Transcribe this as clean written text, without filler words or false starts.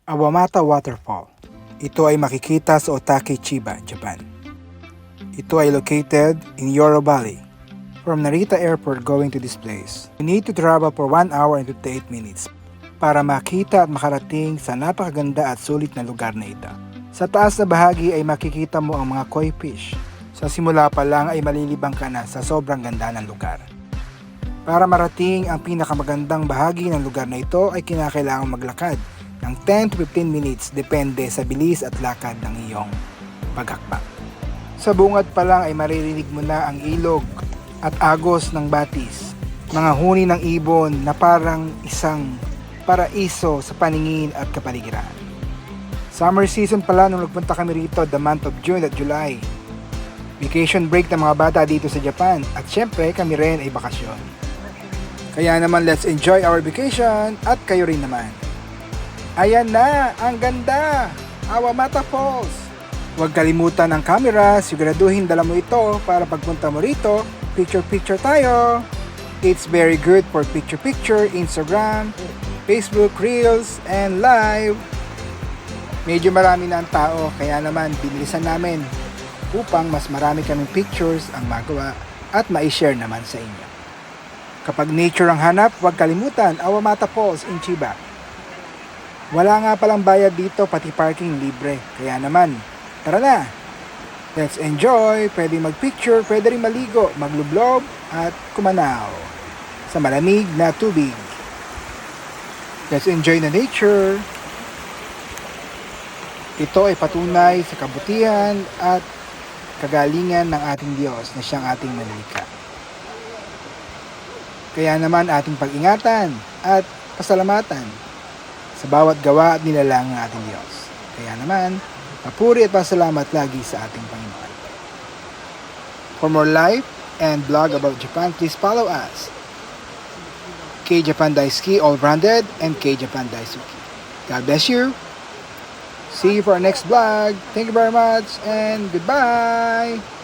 Awamata Waterfall. Ito ay makikita sa Otake, Chiba, Japan. Ito ay located in Yoro Valley. From Narita Airport going to this place, you need to travel for 1 hour and 58 minutes para makita at makarating sa napakaganda at sulit na lugar na ito. Sa taas na bahagi ay makikita mo ang mga koi fish. Sa simula pa lang ay malilibang ka na sa sobrang ganda ng lugar. Para marating ang pinakamagandang bahagi ng lugar na ito ay kinakailangang maglakad ng 10 to 15 minutes depende sa bilis at lakad ng iyong paghakbang. Sa bungad pa lang ay maririnig mo na ang ilog at agos ng batis, mga huni ng ibon na parang isang paraiso sa paningin at kapaligiran. Summer season pala nung nagpunta kami rito, the month of June at July. Vacation break ng mga bata dito sa Japan at syempre kami rin ay bakasyon. Kaya naman let's enjoy our vacation at kayo rin naman. Ayan na, ang ganda! Awamata Falls! Huwag kalimutan ang camera, siguraduhin dala mo ito para pagpunta mo rito, picture tayo! It's very good for picture, Instagram, Facebook, Reels, and Live. Medyo marami na ang tao, kaya naman binilisan namin upang mas marami kaming pictures ang magawa at ma-share naman sa inyo. Kapag nature ang hanap, huwag kalimutan, Awamata Falls in Chiba. Wala nga palang bayad dito, pati parking libre. Kaya naman, tara na! Let's enjoy! Pwede magpicture, pwede rin maligo, maglublob at kumanaw sa malamig na tubig. Let's enjoy the nature! Ito ay patunay sa kabutihan at kagalingan ng ating Diyos na siyang ating manlikha. Kaya naman ating pag-ingatan at pasalamatan sa bawat gawa at nilalang ng ating Diyos. Kaya naman, papuri at pasalamat lagi sa ating Panginoon. For more life and blog about Japan, please follow us. K-Japan Daisuki All Branded and K-Japan Daisuki. God bless you. See you for our next vlog. Thank you very much and goodbye.